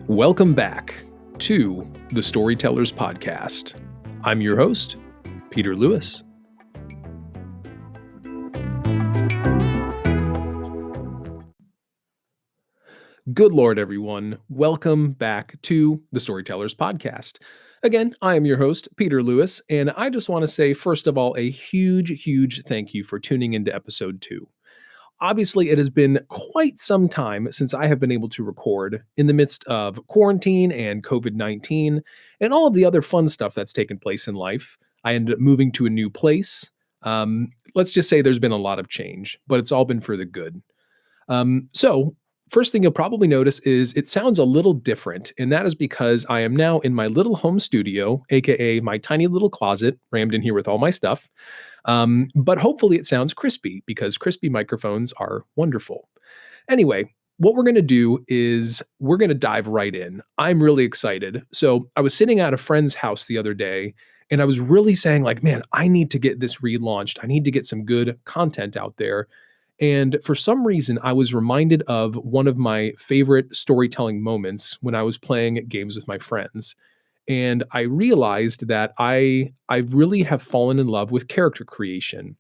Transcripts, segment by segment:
Welcome back to the Storytellers podcast. I'm your host, Peter Lewis. Good Lord, everyone. Welcome back to the Storytellers podcast. Again, I am your host, Peter Lewis, and I just want to say, first of all, a huge thank you for tuning into episode 2. Obviously, it has been quite some time since I have been able to record in the midst of quarantine and COVID-19 and all of the other fun stuff that's taken place in life. I ended up moving to a new place. Let's just say there's been a lot of change, but it's all been for the good. So first thing you'll probably notice is it sounds a little different, and that is because I am now in my little home studio, aka my tiny little closet, rammed in here with all my stuff. But hopefully it sounds crispy because crispy microphones are wonderful. Anyway, what we're going to do is we're going to dive right in. I'm really excited. So I was sitting at a friend's house the other day and I was really saying like, man, I need to get this relaunched. I need to get some good content out there. And for some reason, I was reminded of one of my favorite storytelling moments when I was playing games with my friends. And I realized that I really have fallen in love with character creation.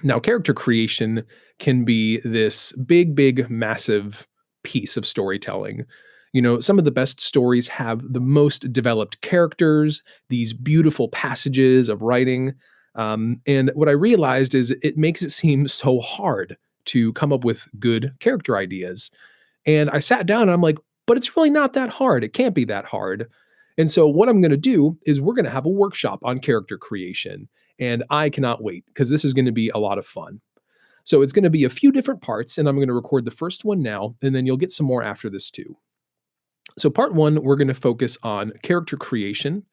Now, character creation can be this big, massive piece of storytelling. You know, some of the best stories have the most developed characters, these beautiful passages of writing. And what I realized is it makes it seem so hard to come up with good character ideas. And I sat down and I'm like, but it's really not that hard. It can't be that hard. And so what I'm going to do is we're going to have a workshop on character creation. And I cannot wait because this is going to be a lot of fun. So it's going to be a few different parts, and I'm going to record the first one now, and then you'll get some more after this too. So part 1, we're going to focus on character creation.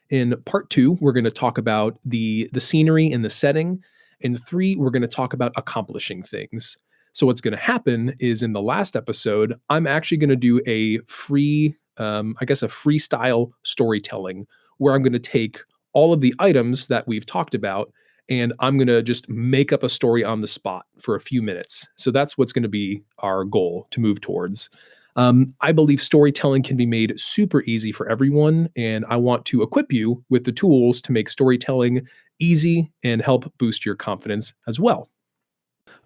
In part 2, we're going to talk about the scenery and the setting. In 3, we're going to talk about accomplishing things. So what's going to happen is in the last episode, I'm actually going to do a free, a freestyle storytelling where I'm going to take all of the items that we've talked about and I'm going to just make up a story on the spot for a few minutes. So that's what's going to be our goal to move towards. I believe storytelling can be made super easy for everyone, and I want to equip you with the tools to make storytelling easy and help boost your confidence as well.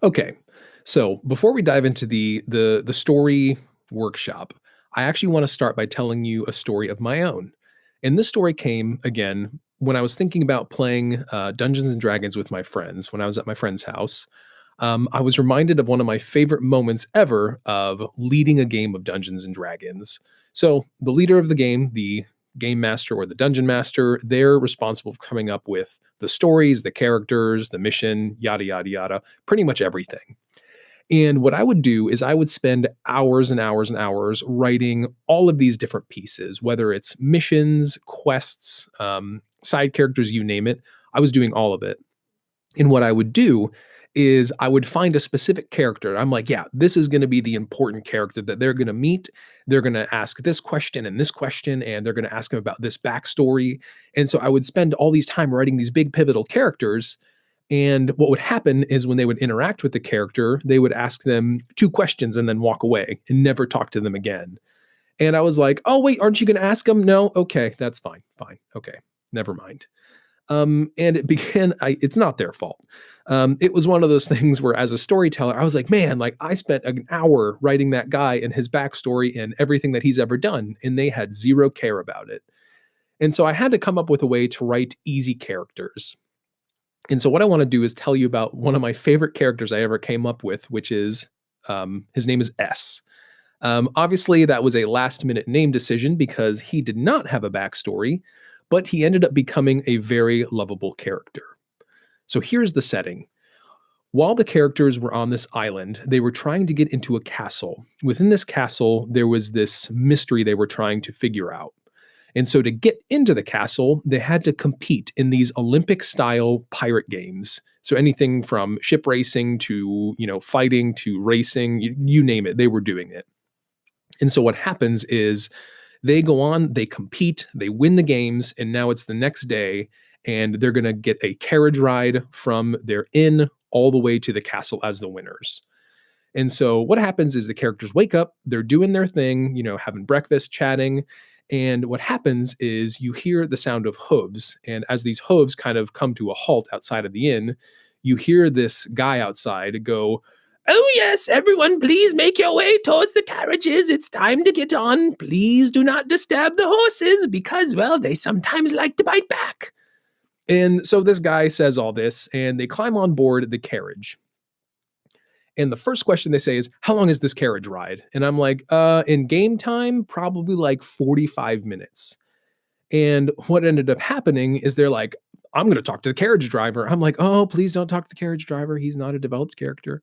Okay, so before we dive into the story workshop, I actually want to start by telling you a story of my own. And this story came, again, when I was thinking about playing Dungeons and Dragons with my friends when I was at my friend's house. I was reminded of one of my favorite moments ever of leading a game of Dungeons and Dragons. So the leader of the game, the game master or the dungeon master, they're responsible for coming up with the stories, the characters, the mission, yada, pretty much everything. And what I would do is I would spend hours and hours and hours writing all of these different pieces, whether it's missions, quests, side characters, you name it. I was doing all of it. And what I would do is I would find a specific character. I'm like, yeah, this is going to be the important character that they're going to meet. They're going to ask this question, and they're going to ask them about this backstory. And so I would spend all these time writing these big pivotal characters. And what would happen is when they would interact with the character, they would ask them 2 questions and then walk away and never talk to them again. And I was like, oh, wait, aren't you going to ask them? No. Okay, that's fine. Fine. Okay, never mind. And it began, it's not their fault. It was one of those things where as a storyteller, I was like, man, like I spent an hour writing that guy and his backstory and everything that he's ever done, and they had zero care about it. And so I had to come up with a way to write easy characters. And so what I want to do is tell you about one of my favorite characters I ever came up with, which is, his name is S. Obviously, that was a last minute name decision because he did not have a backstory, but he ended up becoming a very lovable character. So here's the setting. While the characters were on this island, they were trying to get into a castle. Within this castle, there was this mystery they were trying to figure out. And so to get into the castle, they had to compete in these Olympic-style pirate games. So anything from ship racing to, fighting to racing, you name it, they were doing it. And so what happens is they go on, they compete, they win the games, and now it's the next day, and they're going to get a carriage ride from their inn all the way to the castle as the winners. And so what happens is the characters wake up, they're doing their thing, having breakfast, chatting. And what happens is you hear the sound of hooves. And as these hooves kind of come to a halt outside of the inn, you hear this guy outside go, "Oh, yes, everyone, please make your way towards the carriages. It's time to get on. Please do not disturb the horses because, well, they sometimes like to bite back." And so this guy says all this, and they climb on board the carriage. And the first question they say is, "How long is this carriage ride?" And I'm like, in game time, probably like 45 minutes. And what ended up happening is they're like, "I'm going to talk to the carriage driver." I'm like, "Oh, please don't talk to the carriage driver. He's not a developed character."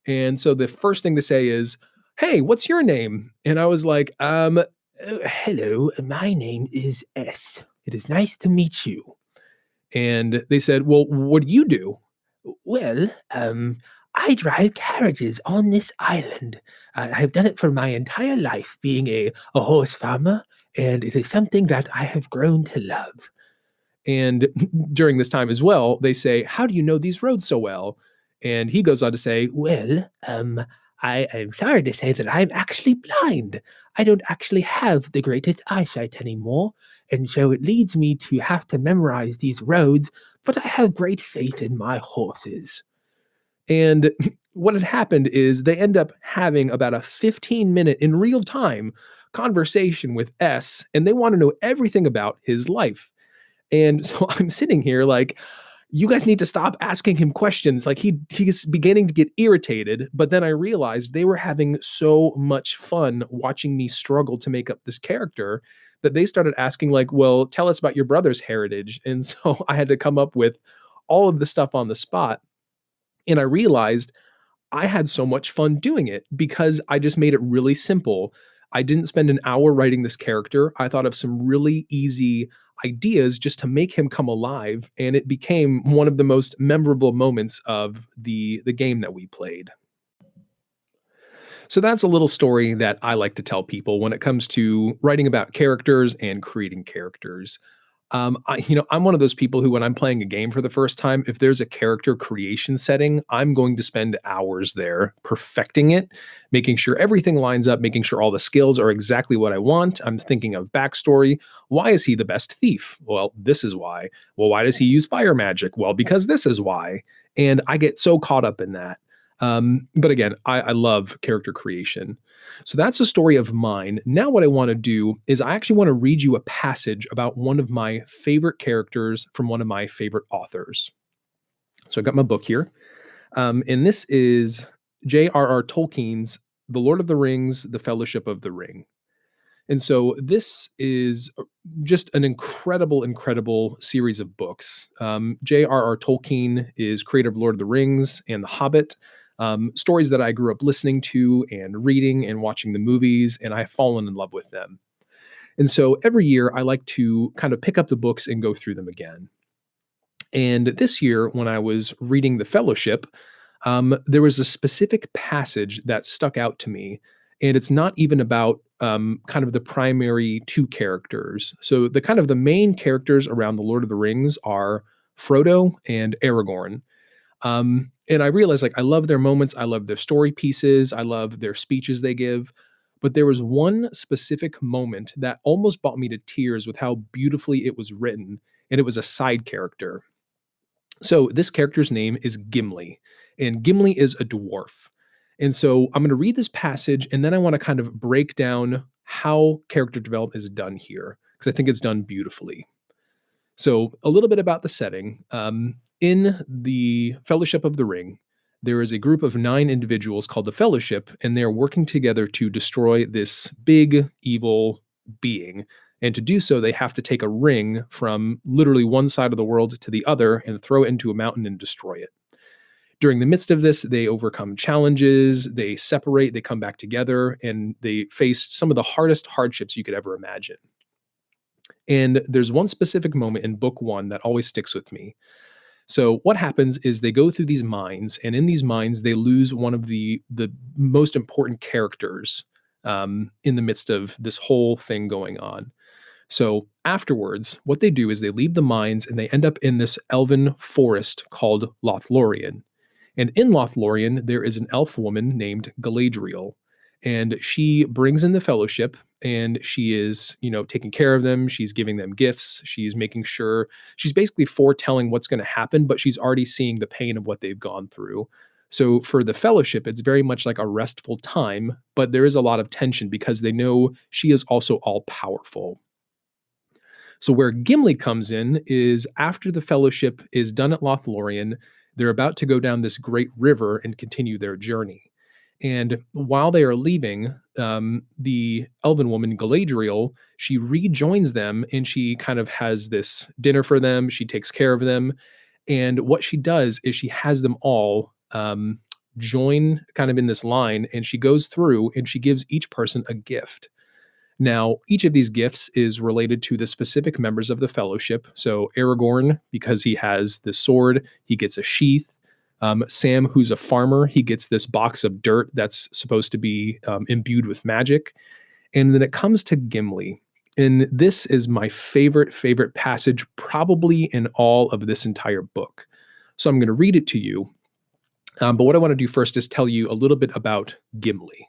And so the first thing to say is, "Hey, what's your name?" And I was like, hello, my name is S. It is nice to meet you." And they said, "Well, what do you do?" "Well, I drive carriages on this island. I've done it for my entire life, being a horse farmer, and it is something that I have grown to love." And during this time as well, they say, "How do you know these roads so well?" And he goes on to say, "Well, I'm sorry to say that I'm actually blind. I don't actually have the greatest eyesight anymore. And so it leads me to have to memorize these roads, but I have great faith in my horses." And what had happened is they end up having about a 15-minute in real time conversation with S, and they want to know everything about his life. And so I'm sitting here like, you guys need to stop asking him questions. Like he's beginning to get irritated. But then I realized they were having so much fun watching me struggle to make up this character that they started asking, like, "Well, tell us about your brother's heritage." And so I had to come up with all of the stuff on the spot. And I realized I had so much fun doing it because I just made it really simple. I didn't spend an hour writing this character. I thought of some really easy ideas just to make him come alive, and it became one of the most memorable moments of the game that we played. So that's a little story that I like to tell people when it comes to writing about characters and creating characters. I'm one of those people who, when I'm playing a game for the first time, if there's a character creation setting, I'm going to spend hours there perfecting it, making sure everything lines up, making sure all the skills are exactly what I want. I'm thinking of backstory. Why is he the best thief? Well, this is why. Well, why does he use fire magic? Well, because this is why. And I get so caught up in that. But again, I love character creation. So that's a story of mine. Now, what I want to do is I actually want to read you a passage about one of my favorite characters from one of my favorite authors. So I got my book here. And this is J.R.R. Tolkien's The Lord of the Rings, The Fellowship of the Ring. And so this is just an incredible, incredible series of books. J.R.R. Tolkien is creator of Lord of the Rings and The Hobbit, stories that I grew up listening to and reading and watching the movies, and I've fallen in love with them. And so every year I like to kind of pick up the books and go through them again. And this year, when I was reading The Fellowship, there was a specific passage that stuck out to me. And it's not even about kind of the primary two characters. So the kind of the main characters around the Lord of the Rings are Frodo and Aragorn. And I realized, like, I love their moments, I love their story pieces, I love their speeches they give. But there was one specific moment that almost brought me to tears with how beautifully it was written, and it was a side character. So this character's name is Gimli, and Gimli is a dwarf. And so I'm going to read this passage, and then I want to kind of break down how character development is done here, because I think it's done beautifully. So, a little bit about the setting. In the Fellowship of the Ring, there is a group of 9 individuals called the Fellowship, and they're working together to destroy this big evil being. And to do so, they have to take a ring from literally one side of the world to the other and throw it into a mountain and destroy it. During the midst of this, they overcome challenges, they separate, they come back together, and they face some of the hardest hardships you could ever imagine. And there's one specific moment in book 1 that always sticks with me. So what happens is they go through these mines, and in these mines, they lose one of the most important characters in the midst of this whole thing going on. So afterwards, what they do is they leave the mines and they end up in this elven forest called Lothlorien. And in Lothlorien, there is an elf woman named Galadriel, and she brings in the fellowship, and she is, taking care of them. She's giving them gifts. She's making sure she's basically foretelling what's going to happen, but she's already seeing the pain of what they've gone through. So for the fellowship, it's very much like a restful time, but there is a lot of tension because they know she is also all powerful. So where Gimli comes in is after the fellowship is done at Lothlorien, they're about to go down this great river and continue their journey. And while they are leaving, the elven woman Galadriel, she rejoins them and she kind of has this dinner for them. She takes care of them, and what she does is she has them all join kind of in this line, and she goes through and she gives each person a gift. Now, each of these gifts is related to the specific members of the fellowship. So, Aragorn, because he has the sword, he gets a sheath. Sam, who's a farmer, he gets this box of dirt that's supposed to be imbued with magic. And then it comes to Gimli. And this is my favorite passage, probably in all of this entire book. So, I'm going to read it to you. But what I want to do first is tell you a little bit about Gimli.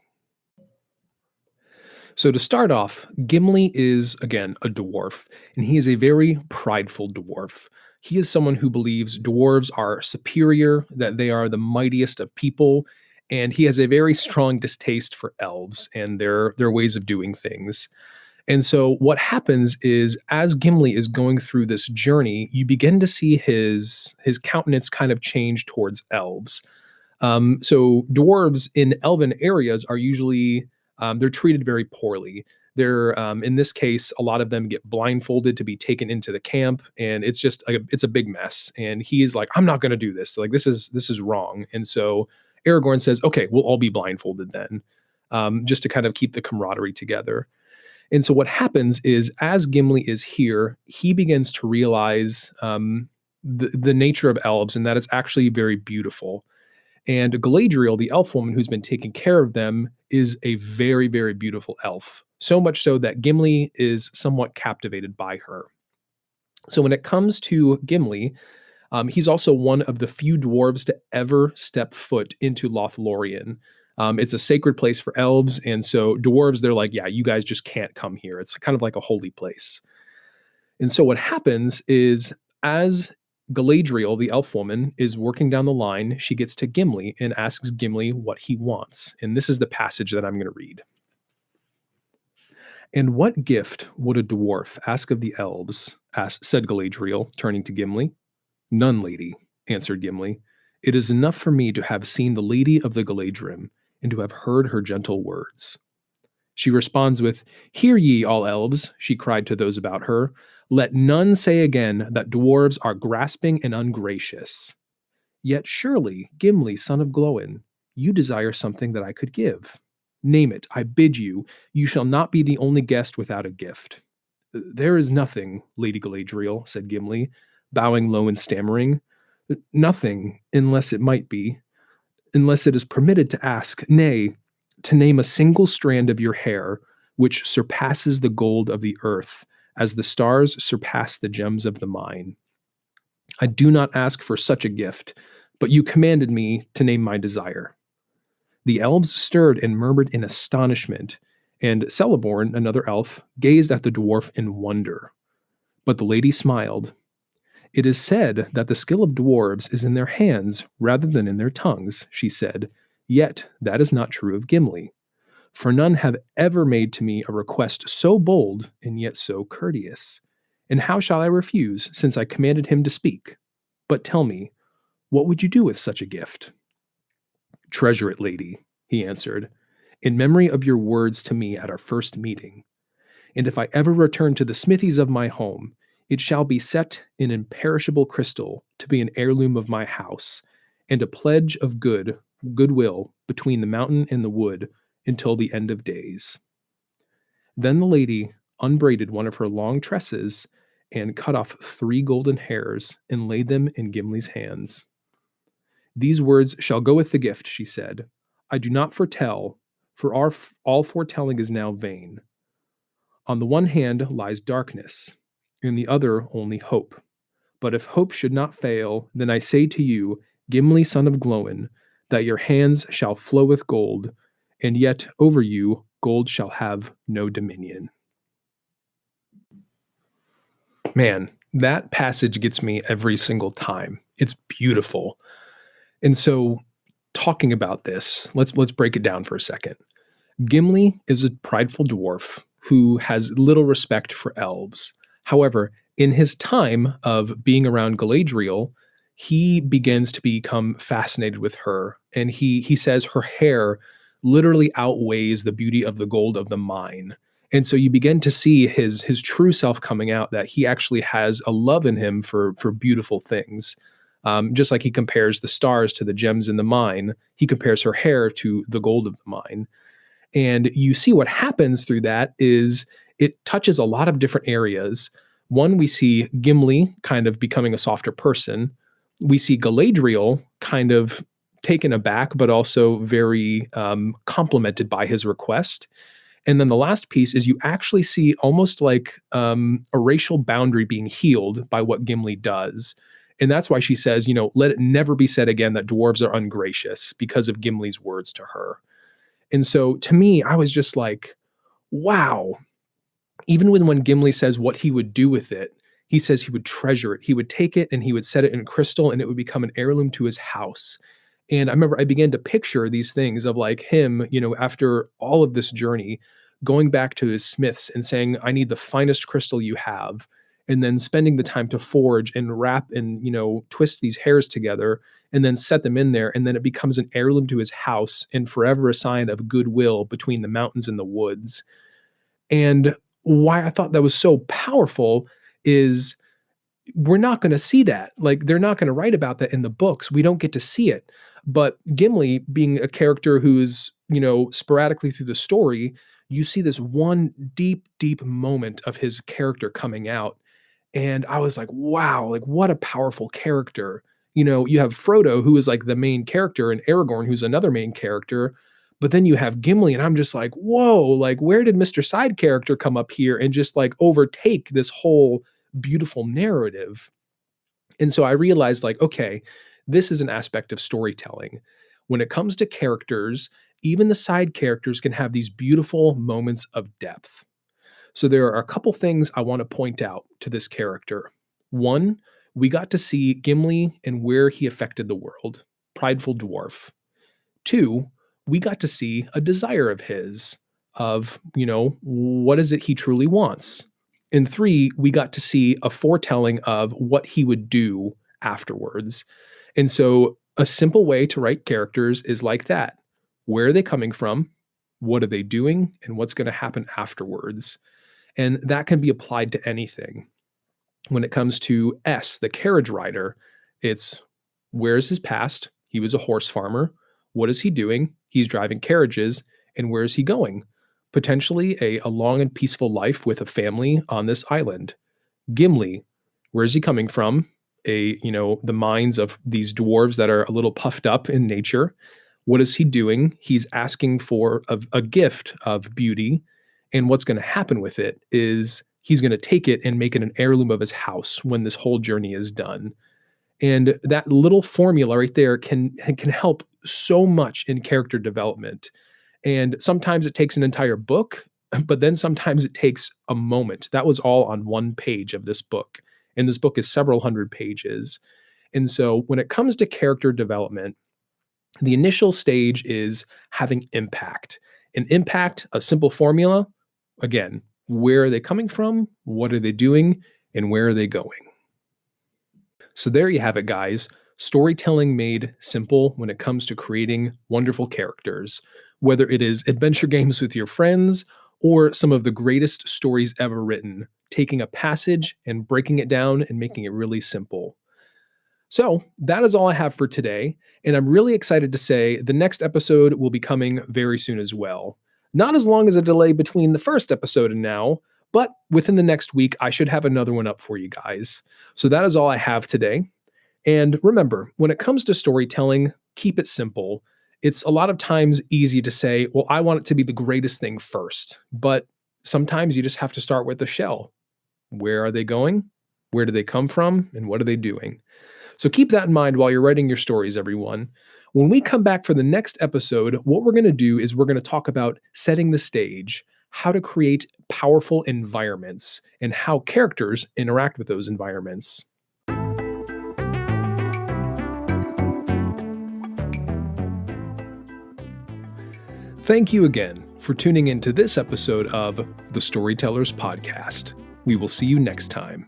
So, to start off, Gimli is, again, a dwarf, and he is a very prideful dwarf. He is someone who believes dwarves are superior, that they are the mightiest of people, and he has a very strong distaste for elves and their ways of doing things. And so, what happens is, as Gimli is going through this journey, you begin to see his countenance kind of change towards elves. So dwarves in elven areas are usually they're treated very poorly. They're in this case, a lot of them get blindfolded to be taken into the camp, and it's just like it's a big mess. And he is like, I'm not going to do this. Like this is wrong. And so Aragorn says, okay, we'll all be blindfolded then, just to kind of keep the camaraderie together. And so what happens is, as Gimli is here, he begins to realize the nature of elves and that it's actually very beautiful. And Galadriel, the elf woman who's been taking care of them, is a very beautiful elf. So much so that Gimli is somewhat captivated by her. So when it comes to Gimli, he's also one of the few dwarves to ever step foot into Lothlorien. It's a sacred place for elves, and so dwarves, they're like, yeah, you guys just can't come here. It's kind of like a holy place. And so what happens is, as Galadriel, the elf woman, is working down the line, she gets to Gimli and asks Gimli what he wants. And this is the passage that I'm going to read. And what gift would a dwarf ask of the elves? Said Galadriel, turning to Gimli. None, lady, answered Gimli. It is enough for me to have seen the lady of the Galadrim and to have heard her gentle words. She responds with, Hear ye, all elves, she cried to those about her. Let none say again that dwarves are grasping and ungracious. Yet surely, Gimli, son of Glóin, you desire something that I could give. Name it, I bid you. You shall not be the only guest without a gift. There is nothing, Lady Galadriel, said Gimli, bowing low and stammering. Nothing, unless it might be, unless it is permitted to ask, nay, to name a single strand of your hair, which surpasses the gold of the earth, as the stars surpass the gems of the mine. I do not ask for such a gift, but you commanded me to name my desire. The elves stirred and murmured in astonishment, and Celeborn, another elf, gazed at the dwarf in wonder. But the lady smiled. It is said that the skill of dwarves is in their hands rather than in their tongues, she said, yet that is not true of Gimli. For none have ever made to me a request so bold and yet so courteous. And how shall I refuse, since I commanded him to speak? But tell me, what would you do with such a gift? Treasure it, lady, he answered, in memory of your words to me at our first meeting. And if I ever return to the smithies of my home, it shall be set in imperishable crystal to be an heirloom of my house, and a pledge of goodwill between the mountain and the wood until the end of days. Then the lady unbraided one of her long tresses and cut off 3 golden hairs and laid them in Gimli's hands. These words shall go with the gift, she said. I do not foretell, for all foretelling is now vain. On the one hand lies darkness, in the other only hope. But if hope should not fail, then I say to you, Gimli, son of Glóin, that your hands shall flow with gold, and yet over you gold shall have no dominion. Man, that passage gets me every single time. It's beautiful. And so talking about this, let's break it down for a second. Gimli is a prideful dwarf who has little respect for elves. However, in his time of being around Galadriel, he begins to become fascinated with her, and he says her hair literally outweighs the beauty of the gold of the mine. And so you begin to see his true self coming out, that he actually has a love in him for beautiful things. Just like he compares the stars to the gems in the mine, he compares her hair to the gold of the mine. And you see what happens through that is it touches a lot of different areas. One, we see Gimli kind of becoming a softer person. We see Galadriel kind of taken aback, but also very complimented by his request. And then the last piece is you actually see almost like a racial boundary being healed by what Gimli does. And that's why she says, let it never be said again that dwarves are ungracious, because of Gimli's words to her. And so to me, I was just like, wow. Even when Gimli says what he would do with it, he says he would treasure it. He would take it and he would set it in crystal, and it would become an heirloom to his house. And I remember I began to picture these things of like him, after all of this journey, going back to his smiths and saying, I need the finest crystal you have. And then spending the time to forge and wrap and, twist these hairs together and then set them in there. And then it becomes an heirloom to his house and forever a sign of goodwill between the mountains and the woods. And why I thought that was so powerful is we're not going to see that. Like, they're not going to write about that in the books. We don't get to see it. But Gimli, being a character who's, sporadically through the story, you see this one deep, deep moment of his character coming out. And I was like, wow, like what a powerful character. You have Frodo, who is like the main character, and Aragorn, who's another main character. But then you have Gimli, and I'm just like, whoa, like where did Mr. Side character come up here and just like overtake this whole beautiful narrative? And so I realized, like, okay, this is an aspect of storytelling. When it comes to characters, even the side characters can have these beautiful moments of depth. So there are a couple things I want to point out to this character. One, we got to see Gimli and where he affected the world, prideful dwarf. Two, we got to see a desire of his of, what is it he truly wants? And three, we got to see a foretelling of what he would do afterwards. And so a simple way to write characters is like that. Where are they coming from? What are they doing? And what's going to happen afterwards? And that can be applied to anything. When it comes to S, the carriage rider, it's where's his past? He was a horse farmer. What is he doing? He's driving carriages. And where is he going? Potentially a long and peaceful life with a family on this island. Gimli, where is he coming from? The minds of these dwarves that are a little puffed up in nature. What is he doing? He's asking for a gift of beauty. And what's going to happen with it is he's going to take it and make it an heirloom of his house when this whole journey is done. And that little formula right there can help so much in character development. And sometimes it takes an entire book, but then sometimes it takes a moment. That was all on one page of this book. And this book is several hundred pages. And so when it comes to character development, the initial stage is having impact. An impact, a simple formula, again, where are they coming from? What are they doing? And where are they going? So there you have it, guys. Storytelling made simple when it comes to creating wonderful characters, whether it is adventure games with your friends or some of the greatest stories ever written, taking a passage and breaking it down and making it really simple. So that is all I have for today. And I'm really excited to say the next episode will be coming very soon as well. Not as long as a delay between the first episode and now, but within the next week, I should have another one up for you guys. So that is all I have today. And remember, when it comes to storytelling, keep it simple. It's a lot of times easy to say, well, I want it to be the greatest thing first. But sometimes you just have to start with the shell. Where are they going? Where do they come from? And what are they doing? So keep that in mind while you're writing your stories, everyone. When we come back for the next episode, what we're going to do is we're going to talk about setting the stage, how to create powerful environments, and how characters interact with those environments. Thank you again for tuning in to this episode of the Storytellers Podcast. We will see you next time.